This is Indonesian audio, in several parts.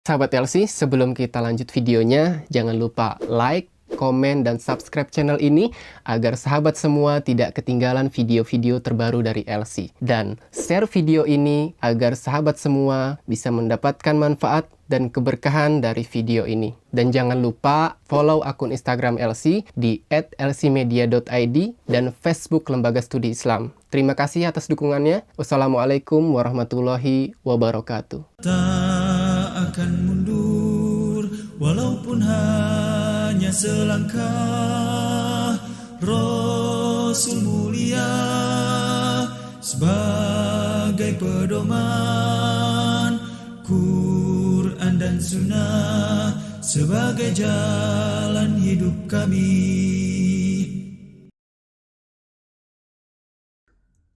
Sahabat LC, sebelum kita lanjut videonya, jangan lupa like, komen, dan subscribe channel ini agar sahabat semua tidak ketinggalan video-video terbaru dari LC. Dan share video ini agar sahabat semua bisa mendapatkan manfaat dan keberkahan dari video ini. Dan jangan lupa follow akun Instagram LC di @lcmedia.id dan Facebook Lembaga Studi Islam. Terima kasih atas dukungannya. Wassalamualaikum warahmatullahi wabarakatuh. Tak akan mundur walaupun hanya selangkah. Rasul mulia sebagai pedoman, Quran dan Sunnah sebagai jalan hidup kami.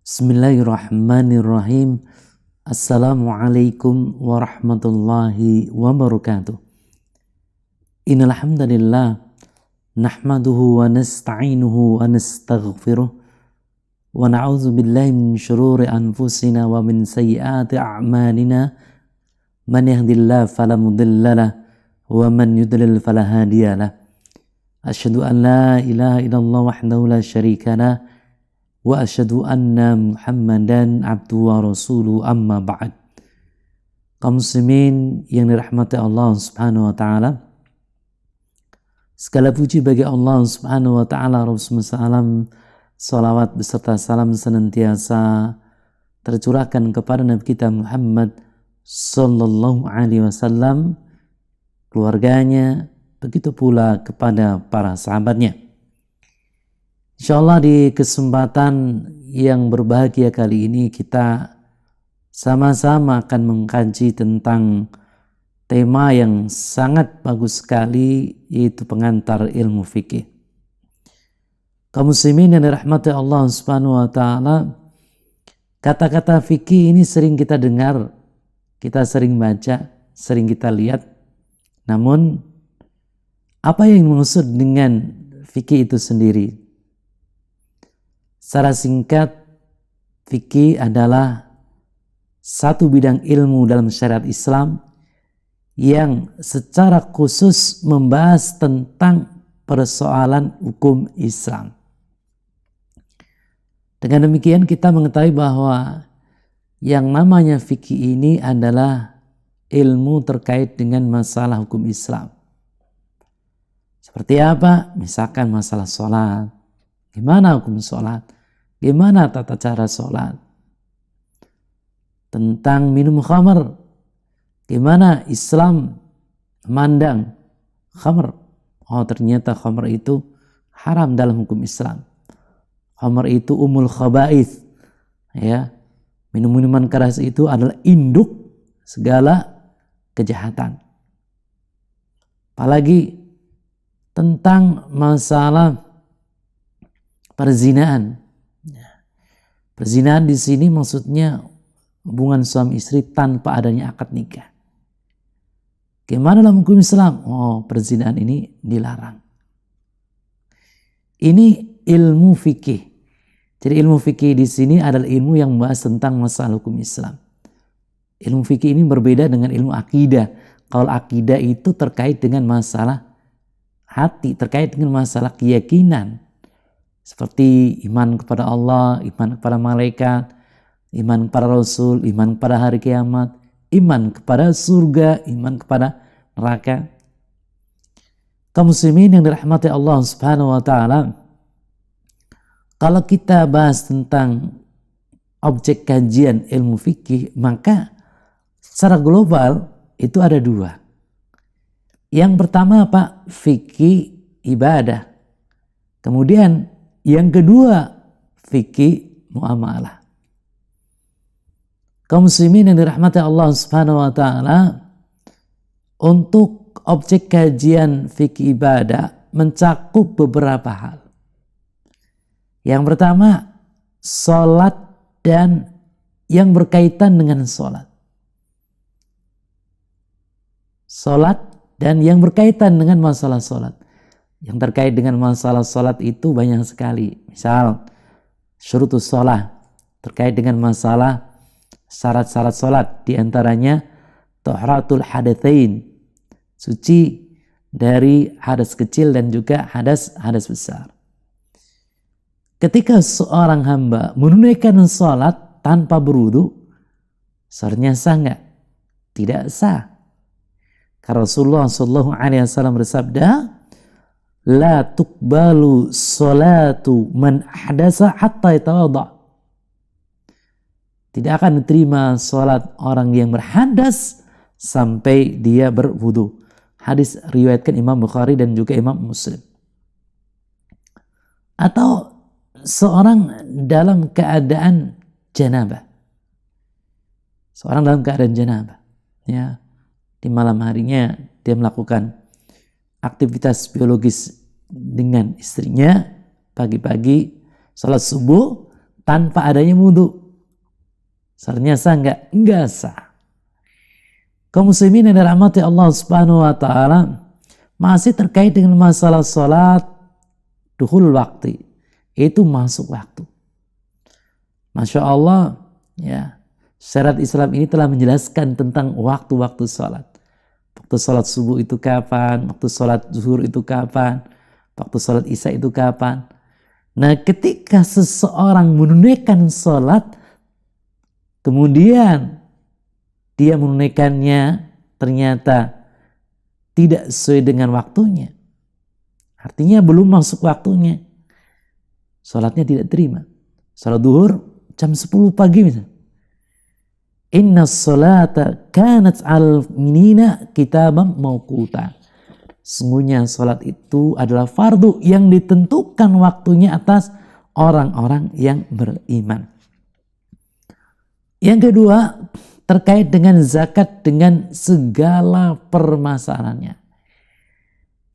Bismillahirrahmanirrahim. Assalamualaikum warahmatullahi wabarakatuh. Innal hamdalillah nahmaduhu wa nasta'inuhu wa nastaghfiruh wa na'udzu billahi min shururi anfusina wa min sayyiati a'malina. Man yahdihillahu fala mudhillalah wa man yudlil fala hadiyalah. Asyhadu an la ilaha illallah wahdahu la syarikalah wa asyhadu anna Muhammadan abduhu wa rasuluhu, amma ba'd. Kaum muslimin yang dirahmati Allah Subhanahu wa taala, segala puji bagi Allah Subhanahu wa taala. Rasulullah, salawat beserta salam senantiasa tercurahkan kepada Nabi kita Muhammad sallallahu alaihi wasallam, keluarganya, begitu pula kepada para sahabatnya. Insyaallah di kesempatan yang berbahagia kali ini kita sama-sama akan mengkaji tentang tema yang sangat bagus sekali, yaitu pengantar ilmu fikih. Kaum muslimin yang dirahmati Allah Subhanahu wa taala, kata-kata fikih ini sering kita dengar, kita sering baca, sering kita lihat. Namun apa yang dimaksud dengan fikih itu sendiri? Secara singkat, fikih adalah satu bidang ilmu dalam syariat Islam yang secara khusus membahas tentang persoalan hukum Islam. Dengan demikian kita mengetahui bahwa yang namanya fikih ini adalah ilmu terkait dengan masalah hukum Islam. Seperti apa? Misalkan masalah sholat. Gimana hukum sholat? Gimana tata cara sholat? Tentang minum khamr. Gimana Islam memandang khamr? Oh, ternyata khamr itu haram dalam hukum Islam. Khamr itu umul khaba'ith. Ya. Minum-minuman keras itu adalah induk segala kejahatan. Apalagi tentang masalah perzinaan. Perzinahan di sini maksudnya hubungan suami istri tanpa adanya akad nikah. Gimana dalam hukum Islam? Oh, perzinahan ini dilarang. Ini ilmu fikih. Jadi ilmu fikih di sini adalah ilmu yang membahas tentang masalah hukum Islam. Ilmu fikih ini berbeda dengan ilmu akidah. Kalau akidah itu terkait dengan masalah hati, terkait dengan masalah keyakinan. Seperti iman kepada Allah, iman kepada malaikat, iman kepada Rasul, iman kepada hari kiamat, iman kepada surga, iman kepada neraka. Kaum muslimin yang dirahmati Allah Subhanahu wa taala, kalau kita bahas tentang objek kajian ilmu fikih, maka secara global itu ada dua. Yang pertama apa? Fikih ibadah. Kemudian yang kedua, fikih muamalah. Kaum muslimin yang dirahmati Allah Subhanahu wa taala, untuk objek kajian fikih ibadah mencakup beberapa hal. Yang pertama, salat dan yang berkaitan dengan salat. Salat dan yang berkaitan dengan masalah salat. Yang terkait dengan masalah salat itu banyak sekali. Misal, syurutus salat terkait dengan masalah syarat-syarat salat, di antaranya taharatul hadatsain, suci dari hadas kecil dan juga hadas besar. Ketika seorang hamba menunaikan salat tanpa berwudu, salatnya sah enggak? Tidak sah. Karena Rasulullah sallallahu alaihi wasallam bersabda, la tuqbalu salatu man ahdasa hatta yatawadda. Tidak akan diterima salat orang yang berhadas sampai dia berwudu. Hadis riwayatkan Imam Bukhari dan juga Imam Muslim. Atau seorang dalam keadaan janabah. Seorang dalam keadaan janabah, ya, di malam harinya dia melakukan aktivitas biologis dengan istrinya, pagi-pagi salat subuh tanpa adanya wudu. Salatnya sah enggak? Enggak sah. Kaum muslimin yang dirahmati Allah Subhanahu wa taala, masih terkait dengan masalah salat duhul waktu, itu masuk waktu. Masya Allah, ya, syariat Islam ini telah menjelaskan tentang waktu-waktu salat. Waktu salat subuh itu kapan, waktu salat zuhur itu kapan, waktu salat isya itu kapan. Nah, ketika seseorang menunaikan salat, kemudian dia menunaikannya ternyata tidak sesuai dengan waktunya, artinya belum masuk waktunya, salatnya tidak terima. Salat duhur jam 10 pagi misalnya, inna salata kanat al minina kitaban mauquta. Sungguhnya salat itu adalah fardu yang ditentukan waktunya atas orang-orang yang beriman. Yang kedua, terkait dengan zakat dengan segala permasalahannya.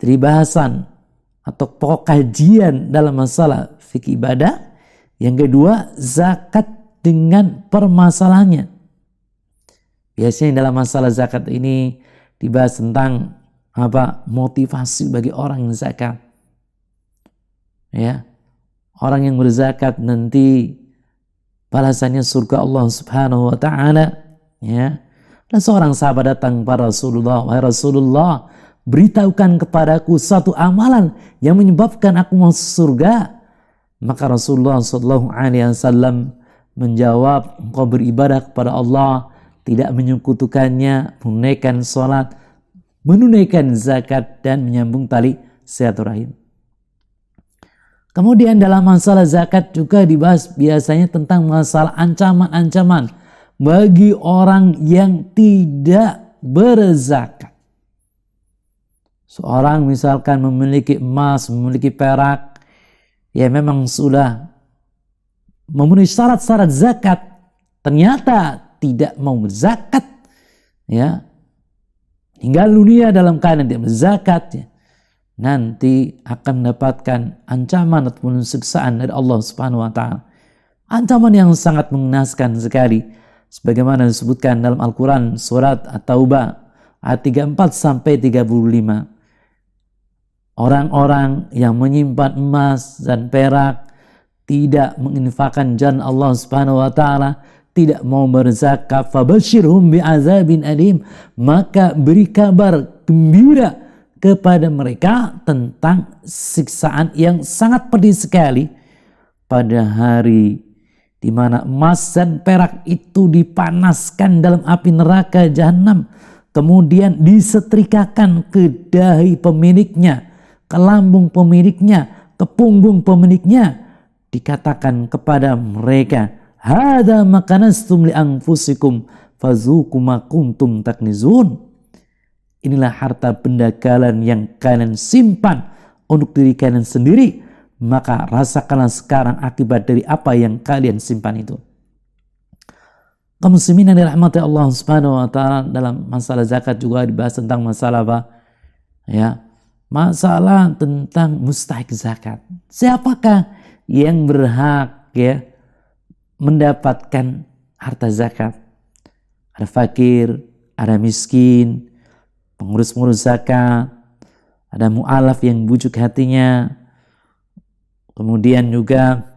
Dari bahasan atau pokok kajian dalam masalah fikih ibadah. Yang kedua, zakat dengan permasalahannya. Biasanya dalam masalah zakat ini dibahas tentang motivasi bagi orang yang zakat. Ya, orang yang berzakat nanti balasannya surga Allah Subhanahu wa taala, ya. Dan seorang sahabat datang kepada Rasulullah, wahai Rasulullah, beritahukan kepadaku satu amalan yang menyebabkan aku masuk surga. Maka Rasulullah sallallahu alaihi wasallam menjawab, engkau beribadah kepada Allah, tidak menyekutukannya, menunaikan salat, menunaikan zakat, dan menyambung tali silaturahim. Kemudian dalam masalah zakat juga dibahas biasanya tentang masalah ancaman-ancaman bagi orang yang tidak berzakat. Seorang misalkan memiliki emas, memiliki perak, ya memang sudah memenuhi syarat-syarat zakat, ternyata tidak mau berzakat, ya, tinggal dunia dalam keadaan dia berzakat, ya, nanti akan mendapatkan ancaman ataupun siksaan dari Allah Subhanahu wa taala. Ancaman yang sangat mengenaskan sekali, sebagaimana disebutkan dalam Al-Qur'an surat At-Taubah ayat 34 sampai 35. Orang-orang yang menyimpan emas dan perak, tidak menginfakkan jalan Allah Subhanahu wa taala, tidak mau berzakat, fabashirhum bi'adzabin alim, maka beri kabar gembira kepada mereka tentang siksaan yang sangat pedih sekali pada hari di mana emas dan perak itu dipanaskan dalam api neraka jahanam, kemudian disetrikakan ke dahi pemiliknya, ke lambung pemiliknya, ke punggung pemiliknya, dikatakan kepada mereka, hadza makanastum li anfusikum fazuqu ma kuntum taknizun. Inilah harta benda kalian yang kalian simpan untuk diri kalian sendiri, maka rasakanlah sekarang akibat dari apa yang kalian simpan itu. Kaum muslimin yang dirahmati Allah Subhanahu wa taala, dalam masalah zakat juga dibahas tentang masalah apa? Ya, masalah tentang mustahik zakat. Siapakah yang berhak, ya, mendapatkan harta zakat? Ada fakir, ada miskin, pengurus-pengurus zakat, ada mu'alaf yang bujuk hatinya, kemudian juga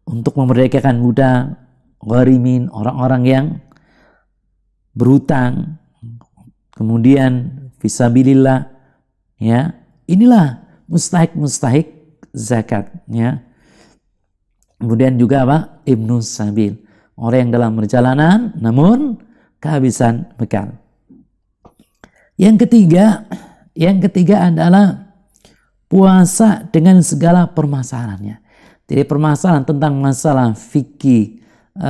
untuk memerdekakan budak, gharimin, orang-orang yang berhutang, kemudian fisabilillah, ya. Inilah mustahik zakat, ya. Kemudian juga apa? Ibnu sabil, orang yang dalam perjalanan namun kehabisan bekal. Yang ketiga adalah puasa dengan segala permasalahannya. Jadi permasalahan tentang masalah fikih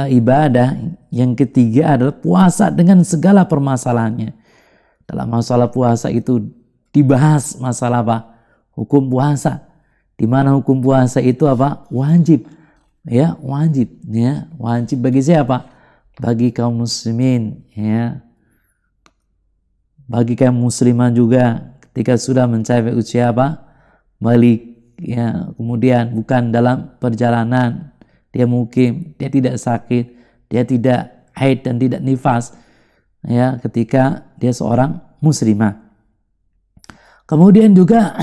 ibadah. Yang ketiga adalah puasa dengan segala permasalahannya. Dalam masalah puasa itu dibahas masalah apa? Hukum puasa. Di mana hukum puasa itu apa? Wajib. Ya, wajib. Ya, wajib bagi siapa? Bagi kaum muslimin. Ya, bagi kaum muslimah juga ketika sudah mencapai usia apa? Balik, ya, kemudian bukan dalam perjalanan, dia mukim, dia tidak sakit, dia tidak haid dan tidak nifas, ya, ketika dia seorang muslimah. Kemudian juga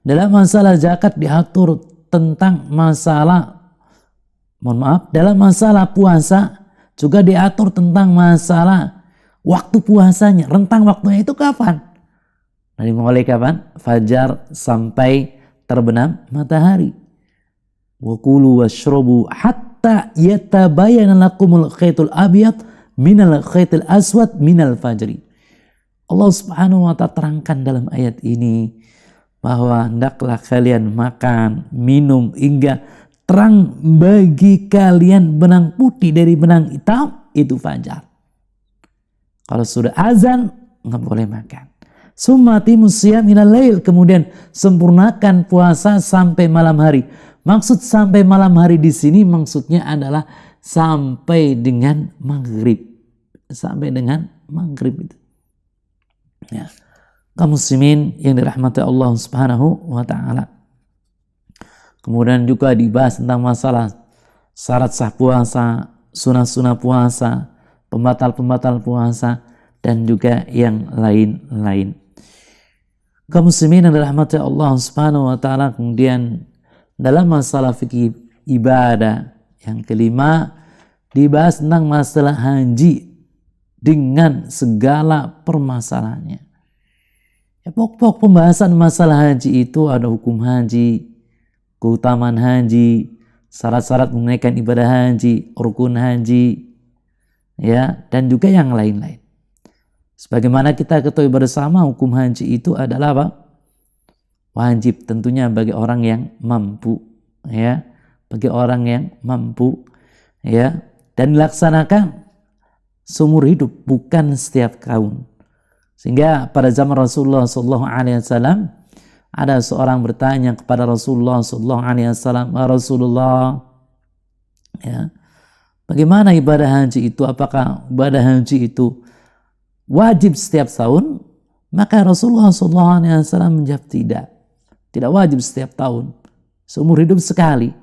dalam masalah zakat diatur tentang masalah, dalam masalah puasa juga diatur tentang masalah waktu puasanya, rentang waktunya itu kapan? Dari mulai kapan? Fajar sampai terbenam matahari. Wa kulu washrabu hatta yatabayyana lakumul khaytul abyad minal khaytil aswad minal fajri. Allah Subhanahu wa ta'ala terangkan dalam ayat ini bahwa hendaklah kalian makan, minum hingga terang bagi kalian benang putih dari benang hitam, itu fajar. Kalau sudah azan, nggak boleh makan. Sumatimus siyam ilal lail, kemudian sempurnakan puasa sampai malam hari. Maksud sampai malam hari di sini maksudnya adalah sampai dengan maghrib. Sampai dengan maghrib itu. Ya. Kaum muslimin yang dirahmati Allah Subhanahu wa ta'ala. Kemudian juga dibahas tentang masalah syarat sah puasa, sunah-sunah puasa, pembatal-pembatal puasa, dan juga yang lain-lain. Kaum muslimin yang dirahmati Allah Subhanahu wa ta'ala, kemudian dalam masalah fikih ibadah yang kelima dibahas tentang masalah haji dengan segala permasalahannya. Ya, pokok pembahasan masalah haji itu ada hukum haji, keutamaan haji, syarat-syarat menunaikan ibadah haji, rukun haji, ya, dan juga yang lain-lain. Sebagaimana kita ketahui bersama, hukum haji itu adalah apa? Wajib tentunya bagi orang yang mampu, ya, bagi orang yang mampu, ya, dan dilaksanakan seumur hidup, bukan setiap tahun. Sehingga pada zaman Rasulullah SAW ada seorang bertanya kepada Rasulullah SAW, Rasulullah, ya, bagaimana ibadah haji itu? Apakah ibadah haji itu wajib setiap tahun? Maka Rasulullah SAW menjawab tidak wajib setiap tahun, seumur hidup sekali.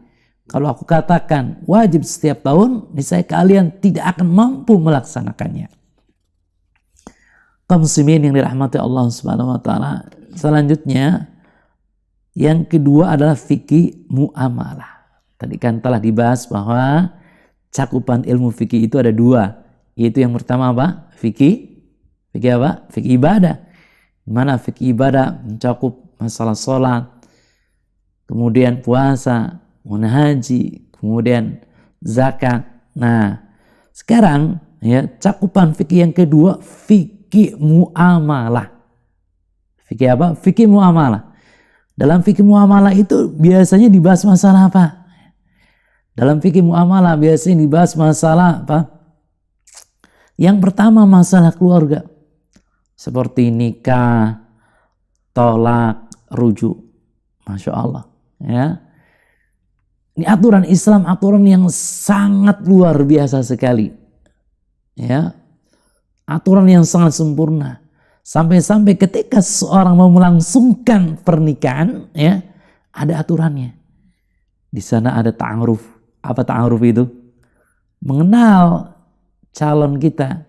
Kalau aku katakan wajib setiap tahun, niscaya kalian tidak akan mampu melaksanakannya. Kaum muslimin yang dirahmati Allah Subhanahu wa ta'ala, selanjutnya yang kedua adalah fikih muamalah. Tadi kan telah dibahas bahwa cakupan ilmu fikih itu ada dua, yaitu yang pertama apa? Fikih apa? Fikih ibadah. Di mana fikih ibadah mencakup masalah sholat, kemudian puasa, haji, kemudian zakat. Nah, sekarang ya, cakupan fikih yang kedua, fikih muamalah. Fikih apa? Fikih muamalah. Dalam fikih muamalah itu biasanya dibahas masalah apa? Dalam fikih muamalah biasanya dibahas masalah apa? Yang pertama masalah keluarga. Seperti nikah, tolak, rujuk. Masya Allah. Ya. Ini aturan Islam, aturan yang sangat luar biasa sekali. Ya. Aturan yang sangat sempurna. Sampai-sampai ketika seorang mau melangsungkan pernikahan, ya, ada aturannya. Di sana ada ta'aruf. Apa ta'aruf itu? Mengenal calon kita.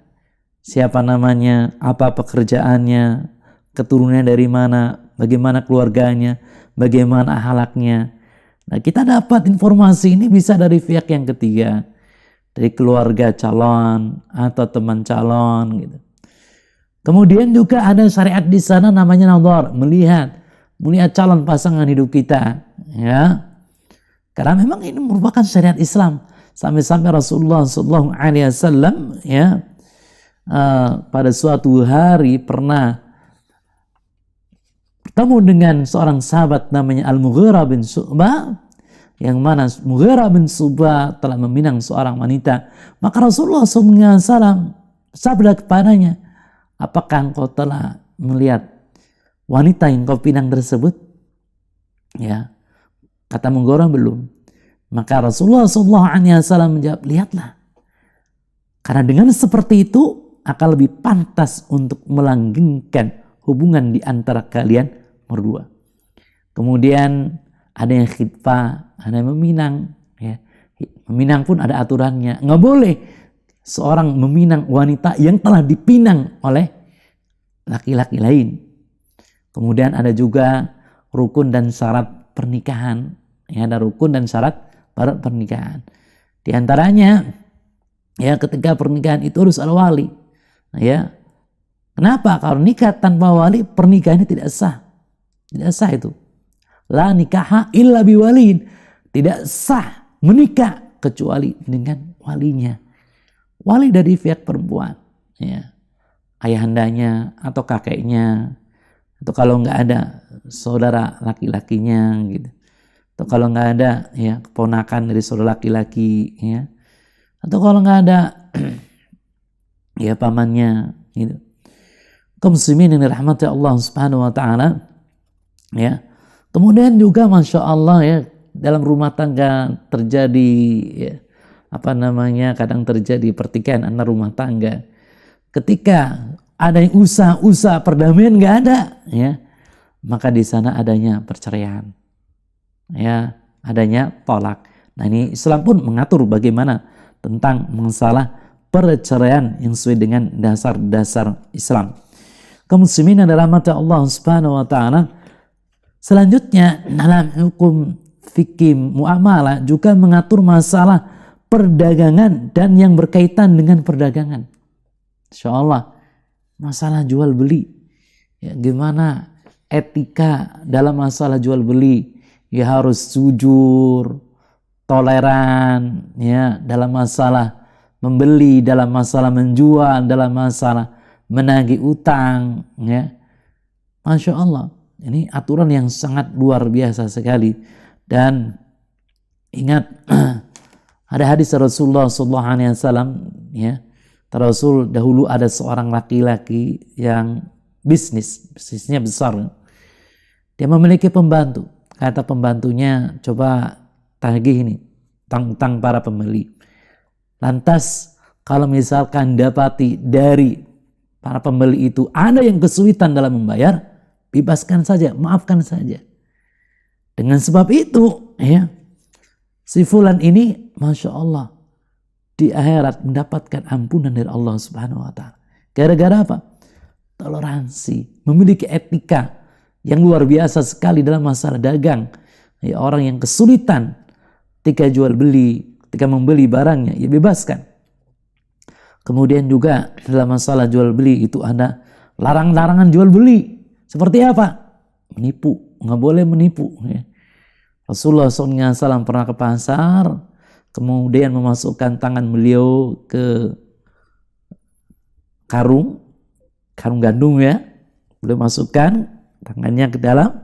Siapa namanya, apa pekerjaannya, keturunannya dari mana, bagaimana keluarganya, bagaimana akhlaknya. Nah, kita dapat informasi ini bisa dari pihak yang ketiga. dari keluarga calon atau teman calon gitu. Kemudian juga ada syariat di sana namanya nadhar, melihat calon pasangan hidup kita, ya. Karena memang ini merupakan syariat Islam. Sampai-sampai Rasulullah SAW ya pada suatu hari pernah bertemu dengan seorang sahabat namanya Al-Mughirah bin Syu'bah, yang mana Mughirah bin Syu'bah telah meminang seorang wanita. Maka Rasulullah SAW sabda kepadanya, apakah engkau telah melihat wanita yang kau pinang tersebut? Ya, kata Mughirah, belum. Maka Rasulullah SAW menjawab, lihatlah. Karena dengan seperti itu akan lebih pantas untuk melanggengkan hubungan di antara kalian berdua. Kemudian ada yang khitbah, ada yang meminang. Ya. Meminang pun ada aturannya. Nggak boleh seorang meminang wanita yang telah dipinang oleh laki-laki lain. Kemudian ada juga rukun dan syarat pernikahan. Ya, ada rukun dan syarat pernikahan. Di antaranya, ya, ketika pernikahan itu harus ada wali. Ya, kenapa? Kalau nikah tanpa wali, pernikahan ini tidak sah. Tidak sah itu. La nikaha illa biwaliin. Tidak sah menikah kecuali dengan walinya. Wali dari pihak perempuan. Ya. Ayahandanya atau kakeknya. Atau kalau nggak ada saudara laki-lakinya gitu. Atau kalau nggak ada ya keponakan dari saudara laki-laki ya. Atau kalau nggak ada ya pamannya gitu. Kaum muslimin yang dirahmati Allah Subhanahu wa taala ya. Kemudian juga Masya Allah ya, dalam rumah tangga terjadi ya, kadang terjadi pertikaian antar rumah tangga. Ketika ada yang usaha perdamaian nggak ada ya, maka di sana adanya perceraian. Ya, adanya tolak. Nah, ini Islam pun mengatur bagaimana tentang masalah perceraian yang sesuai dengan dasar-dasar Islam. Kaum muslimin yang dirahmati Allah Subhanahu wa taala, selanjutnya dalam hukum fikih muamalah juga mengatur masalah perdagangan dan yang berkaitan dengan perdagangan. Insyaallah masalah jual beli. Ya, gimana etika dalam masalah jual beli? Ya, harus jujur, toleran ya dalam masalah membeli, dalam masalah menjual, dalam masalah menagih utang ya. Masya Allah, ini aturan yang sangat luar biasa sekali. Dan ingat ada hadis Rasulullah SAW ya, Rasul dahulu ada seorang laki-laki yang bisnisnya besar. Dia memiliki pembantu. Kata pembantunya, coba tagih ini utang para pembeli. Lantas kalau misalkan dapati dari para pembeli itu ada yang kesulitan dalam membayar, bebaskan saja, maafkan saja. Dengan sebab itu ya, si fulan ini Masya Allah di akhirat mendapatkan ampunan dari Allah Subhanahu wa taala. Gara-gara apa? Toleransi, memiliki etika yang luar biasa sekali dalam masalah dagang. Ya, orang yang kesulitan ketika jual beli, ketika membeli barangnya, ya bebaskan. Kemudian juga dalam masalah jual beli itu ada larangan jual beli. Seperti apa? Menipu, nggak boleh menipu. Ya. Rasulullah SAW pernah ke pasar, kemudian memasukkan tangan beliau ke karung gandum ya, beliau masukkan tangannya ke dalam,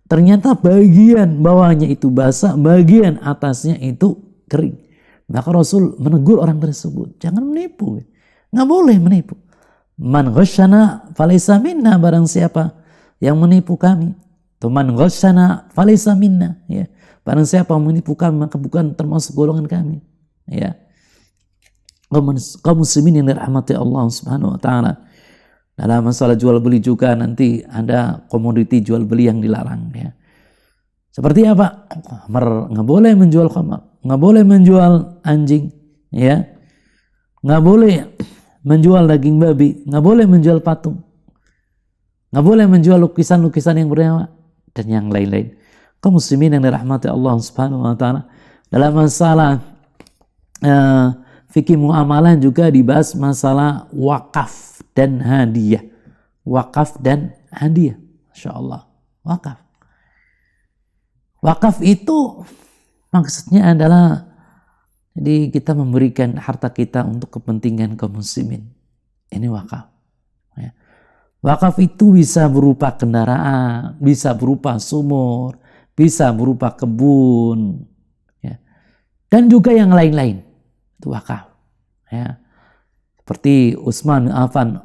ternyata bagian bawahnya itu basah, bagian atasnya itu kering. Maka Rasul menegur orang tersebut, jangan menipu, nggak boleh menipu. Man ghasyana falaysa minna, barang siapa yang menipu kami, atau man ghasyana falaysa minna, ya, barang siapa yang menipu kami maka bukan termasuk golongan kami. Ya, kaum muslimin yang dirahmati Allah Subhanahu wa taala. Dalam masalah jual beli juga nanti ada komoditi jual beli yang dilarang ya. Seperti apa? Khamar, nggak boleh menjual khamar, nggak boleh menjual anjing, ya, nggak boleh menjual daging babi, nggak boleh menjual patung, nggak boleh menjual lukisan-lukisan yang bernyawa dan yang lain-lain. Kaum muslimin yang dirahmati Allah Subhanahu wa taala, dalam masalah fikih muamalah juga dibahas masalah wakaf dan hadiah. Wakaf dan hadiah. Masya Allah. Wakaf. Wakaf itu maksudnya adalah jadi kita memberikan harta kita untuk kepentingan kaum muslimin. Ini wakaf. Ya. Wakaf itu bisa berupa kendaraan, bisa berupa sumur, bisa berupa kebun, ya. Dan juga yang lain-lain. Itu wakaf. Ya. Seperti Utsman bin Affan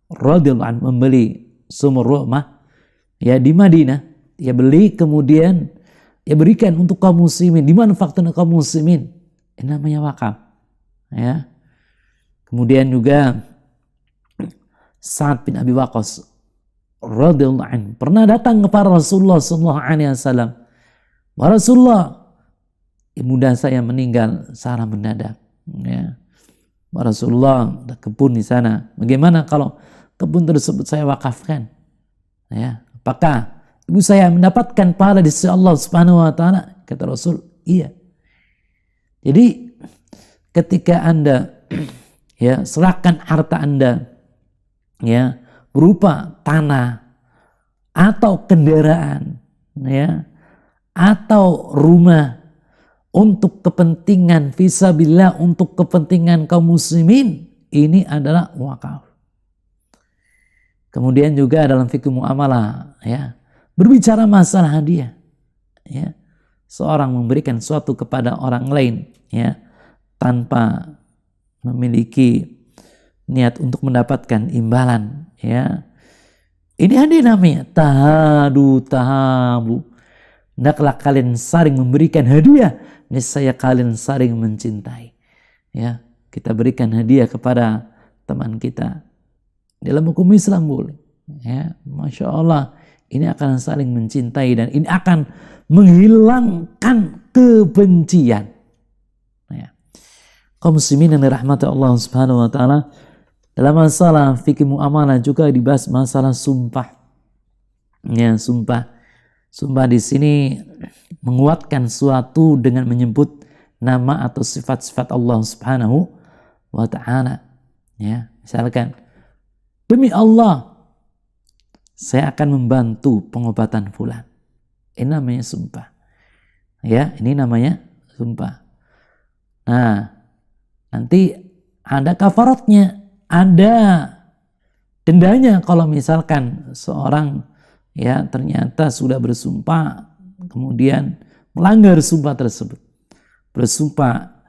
radhiyallahu anhu membeli sumur rumah ya di Madinah. Dia beli kemudian dia berikan untuk kaum muslimin, dimanfaatkan kaum muslimin. Ini namanya wakaf. Ya. Kemudian juga Sa'ad bin Abi Waqqas radhiyallahu anhu pernah datang kepada Rasulullah sallallahu alaihi wasallam. Rasulullah, ibunda saya meninggal secara mendadak. Ya. Rasulullah, ada kebun di sana. Bagaimana kalau kebun tersebut saya wakafkan? Ya. Apakah ibu saya mendapatkan pahala di sisi Allah Subhanahu wa taala? Kata Rasul, iya. Jadi ketika Anda ya serahkan harta Anda ya berupa tanah atau kendaraan ya atau rumah untuk kepentingan fisabilillah, untuk kepentingan kaum muslimin, ini adalah wakaf. Kemudian juga dalam fikih muamalah ya berbicara masalah hadiah ya, seorang memberikan sesuatu kepada orang lain ya tanpa memiliki niat untuk mendapatkan imbalan ya, ini hadiah namanya tahabu. Hendaklah kalian saling memberikan hadiah, niscaya kalian saling mencintai. Ya, kita berikan hadiah kepada teman kita. Dalam hukum Islam boleh. Ya, Masya Allah, ini akan saling mencintai dan ini akan menghilangkan kebencian. Ya. Kaum muslimin yang dirahmati Allah Subhanahu wa taala, dalam masalah fikih muamalah juga dibahas masalah sumpah. Ya, sumpah. Sumpah di sini menguatkan suatu dengan menyebut nama atau sifat-sifat Allah Subhanahu wa taala. Ya, misalkan demi Allah saya akan membantu pengobatan fulan. Ini namanya sumpah. Ya, ini namanya sumpah. Nah, nanti ada kafaratnya, ada dendanya kalau misalkan seorang ya ternyata sudah bersumpah kemudian melanggar sumpah tersebut, bersumpah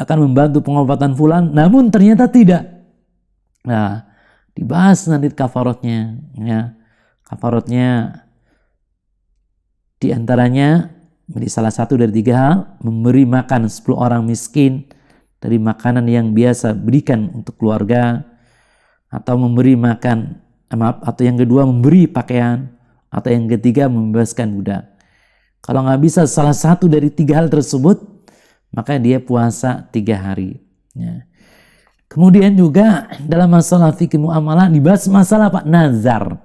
akan membantu pengobatan fulan namun ternyata tidak. Nah, dibahas nanti kafaratnya ya. Kafaratnya diantaranya menjadi salah satu dari 3 hal: memberi makan 10 orang miskin dari makanan yang biasa berikan untuk keluarga, atau memberi makan atau yang kedua memberi pakaian, atau yang ketiga membebaskan budak. Kalau nggak bisa salah satu dari 3 hal tersebut, maka dia puasa 3 hari. Ya. Kemudian juga dalam masalah fikih muamalah dibahas masalah nazar.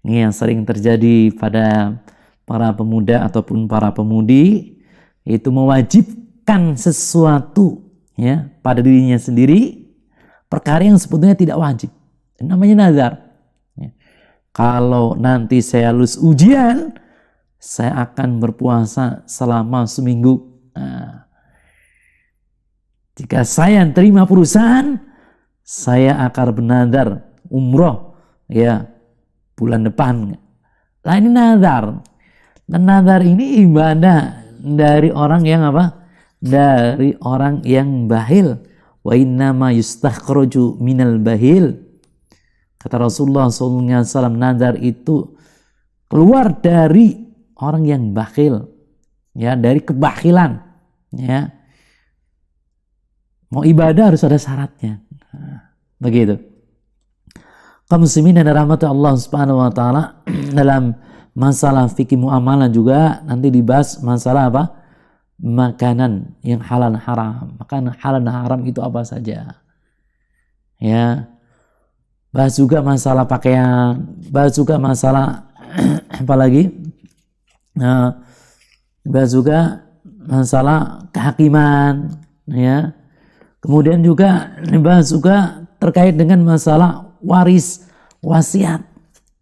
Ini yang sering terjadi pada para pemuda ataupun para pemudi, yaitu mewajibkan sesuatu ya pada dirinya sendiri, perkara yang sebetulnya tidak wajib. Ini namanya nazar. Kalau nanti saya lulus ujian, saya akan berpuasa selama seminggu. Nah, jika saya terima perusahaan, saya akan bernazar umroh ya bulan depan. Nah, ini nazar. Dan nazar ini ibadah dari orang yang apa? Dari orang yang bahil. Wa innama yustakhraju minal bahil. Kata Rasulullah SAW, nazar itu keluar dari orang yang bakhil, ya, dari kebakilan, ya. Mau ibadah harus ada syaratnya, nah, begitu. Kaum muslimin dan rahmati Allah Subhanahu wa taala, dalam masalah fikih muamalah juga nanti dibahas masalah apa? Makanan yang halal haram. Makanan halal dan haram itu apa saja? Ya. Bahas juga masalah pakaian, bahas juga masalah apa lagi? Bahas juga masalah kehakiman, ya. Kemudian juga dibahas juga terkait dengan masalah waris, wasiat.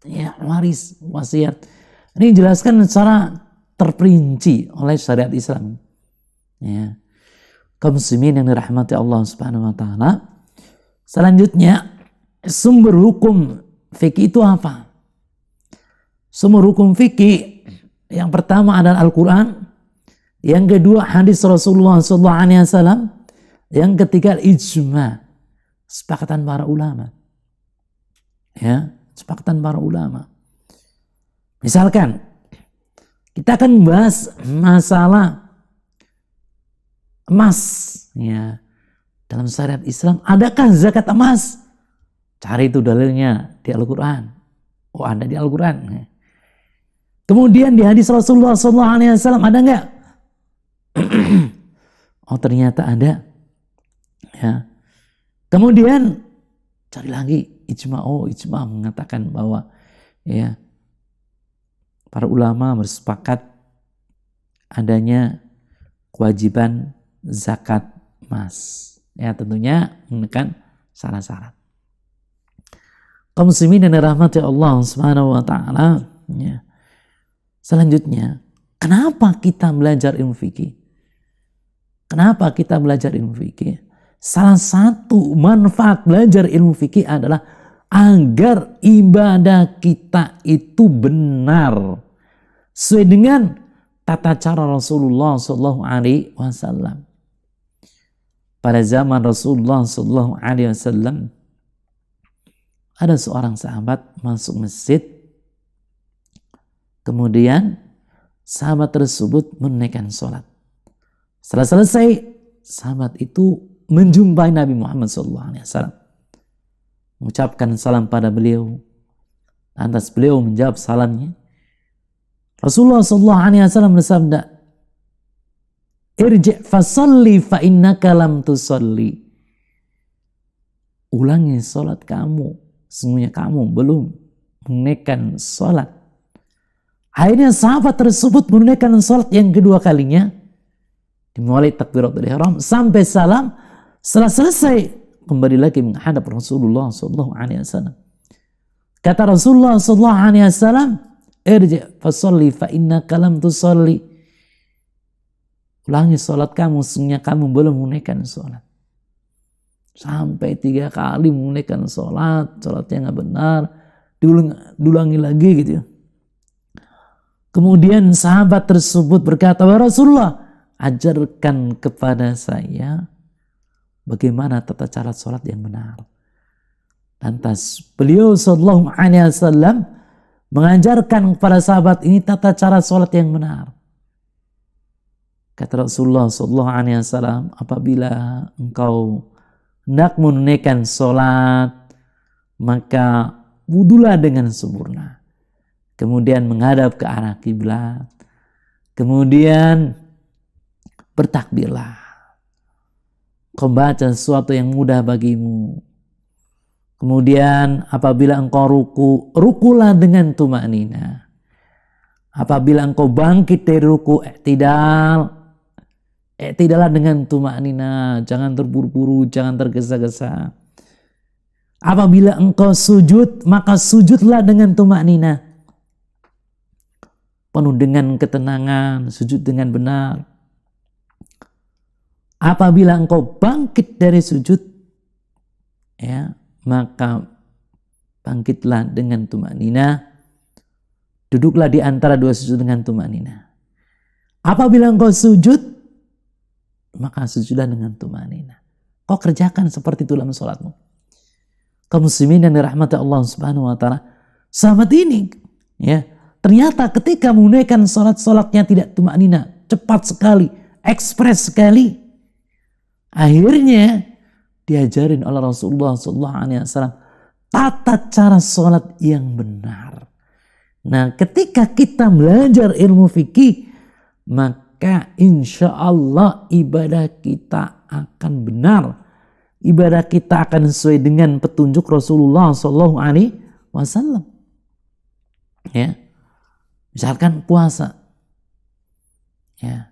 Ya, waris, wasiat. Ini dijelaskan secara terperinci oleh syariat Islam. Ya. Kaum muslimin yang dirahmati Allah Subhanahu wa taala. Selanjutnya, sumber hukum fikih itu apa? Sumber hukum fikih yang pertama adalah Al-Qur'an, yang kedua hadis Rasulullah SAW, yang ketiga ijma, kesepakatan para ulama. Ya, kesepakatan para ulama. Misalkan kita akan membahas masalah emas, ya. Dalam syariat Islam, adakah zakat emas? Cari itu dalilnya di Al-Quran. Oh, ada di Al-Quran. Kemudian di hadis Rasulullah SAW ada nggak? Oh, ternyata ada. Ya. Kemudian cari lagi ijma. Oh, ijma mengatakan bahwa ya para ulama bersepakat adanya kewajiban zakat emas. Ya, tentunya menekan syarat-syarat. Kaum muslimin yang dirahmati Allah Subhanahu wa taala, ya. Selanjutnya, kenapa kita belajar ilmu fikih? Kenapa kita belajar ilmu fikih? Salah satu manfaat belajar ilmu fikih adalah agar ibadah kita itu benar sesuai dengan tata cara Rasulullah SAW. Pada zaman Rasulullah SAW, ada seorang sahabat masuk masjid, kemudian sahabat tersebut menunaikan sholat. Setelah selesai, sahabat itu menjumpai Nabi Muhammad SAW, mengucapkan salam pada beliau. Lantas beliau menjawab salamnya. Rasulullah SAW bersabda, "Irji' fasalli fa innaka lam tusalli." Ulangi sholat kamu, sesungguhnya kamu belum menunaikan sholat. Akhirnya sahabat tersebut menunaikan sholat yang kedua kalinya, dimulai takbiratul ihram sampai salam. Setelah selesai, kembali lagi menghadap Rasulullah SAW. Kata Rasulullah SAW, "Irji' fasalli fa innaka lam tusalli." Ulangi sholat kamu, sesungguhnya kamu belum menunaikan sholat. Sampai 3 kali menunaikan sholat, sholatnya nggak benar, diulangi lagi gitu. Kemudian sahabat tersebut berkata, "Wahai Rasulullah, ajarkan kepada saya bagaimana tata cara sholat yang benar." Lantas beliau sallallahu alaihi wasallam mengajarkan kepada sahabat ini tata cara sholat yang benar. Kata Rasulullah sallallahu alaihi wasallam, apabila engkau hendak menunaikan sholat, maka wudulah dengan sempurna. Kemudian menghadap ke arah kiblat. Kemudian bertakbirlah. Kau baca sesuatu yang mudah bagimu. Kemudian apabila engkau rukulah dengan tumaknina. Apabila engkau bangkit dari ruku, i'tidallah dengan tumaknina, jangan terburu-buru, jangan tergesa-gesa. Apabila engkau sujud, maka sujudlah dengan tumaknina, penuh dengan ketenangan, sujud dengan benar. Apabila engkau bangkit dari sujud, ya, maka bangkitlah dengan tumaknina, duduklah di antara 2 sujud dengan tumaknina. Apabila engkau sujud, maka sujudlah dengan tumaknina. Kau kerjakan seperti itu dalam sholatmu. Kaum muslimin yang dirahmati Allah Subhanahu wa taala, sahabat ini, ya, ternyata ketika menunaikan sholatnya tidak tumaknina, cepat sekali, ekspres sekali. Akhirnya diajarin oleh Rasulullah SAW tata cara sholat yang benar. Nah, ketika kita belajar ilmu fikih, maka insya Allah ibadah kita akan benar. Ibadah kita akan sesuai dengan petunjuk Rasulullah SAW. Ya, misalkan puasa. Ya,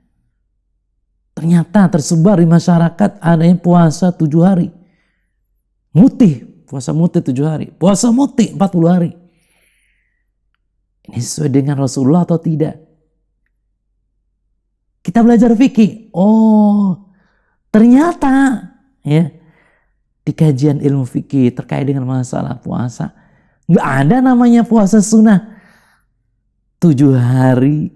ternyata tersebar di masyarakat adanya puasa 7 hari. Puasa mutih 7 hari. Puasa mutih 40 hari. Ini sesuai dengan Rasulullah atau tidak? Kita belajar fikih. Oh, ternyata ya di kajian ilmu fikih terkait dengan masalah puasa, nggak ada namanya puasa sunnah 7 hari.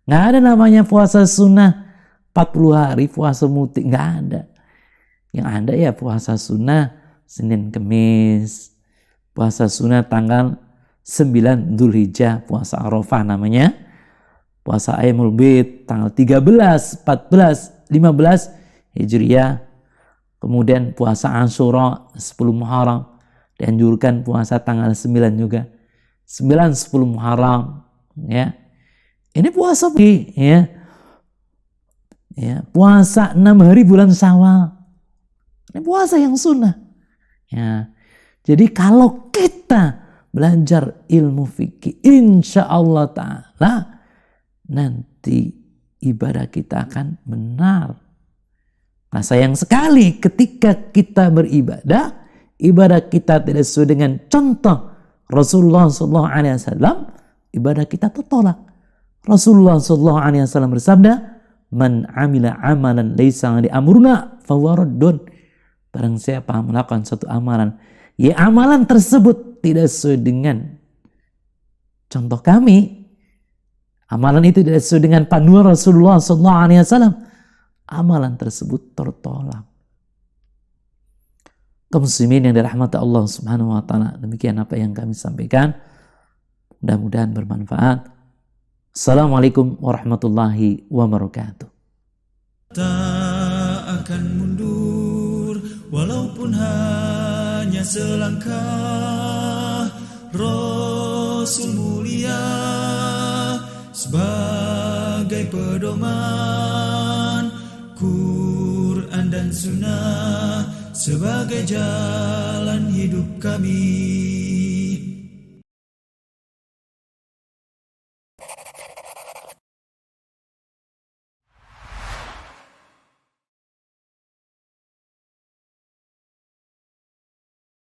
Nggak ada namanya puasa sunnah 40 hari, puasa mutih. Nggak ada. Yang ada ya puasa sunnah Senin Kemis. Puasa sunnah tanggal 9 Dzulhijjah, puasa Arafah namanya. Puasa Ayyamul Bid tanggal 13, 14, 15 Hijriah. Kemudian puasa Asyura 10 Muharram. Dianjurkan puasa tanggal 9 juga. 9, 10 Muharram. Ya. Ini puasa ya. Ya, puasa 6 hari bulan Syawal. Ini puasa yang sunnah. Ya. Jadi kalau kita belajar ilmu fikih, insya Allah Ta'ala nanti ibadah kita akan benar. Nah, sayang sekali ketika kita beribadah, ibadah kita tidak sesuai dengan contoh Rasulullah SAW, ibadah kita tertolak. Rasulullah SAW bersabda, "Man amila amalan laisa li amruna fahuwa raddun." Barang siapa melakukan suatu amalan, ya amalan tersebut tidak sesuai dengan contoh kami, amalan itu tidak sesuai dengan panduan Rasulullah SAW, amalan tersebut tertolak. Kaum muslimin yang dirahmati Allah Subhanahu wa taala, demikian apa yang kami sampaikan. Mudah-mudahan bermanfaat. Assalamualaikum warahmatullahi wabarakatuh. Tak akan mundur walaupun hanya selangkah. Rasul mulia sebagai pedoman, Quran dan Sunnah sebagai jalan hidup kami.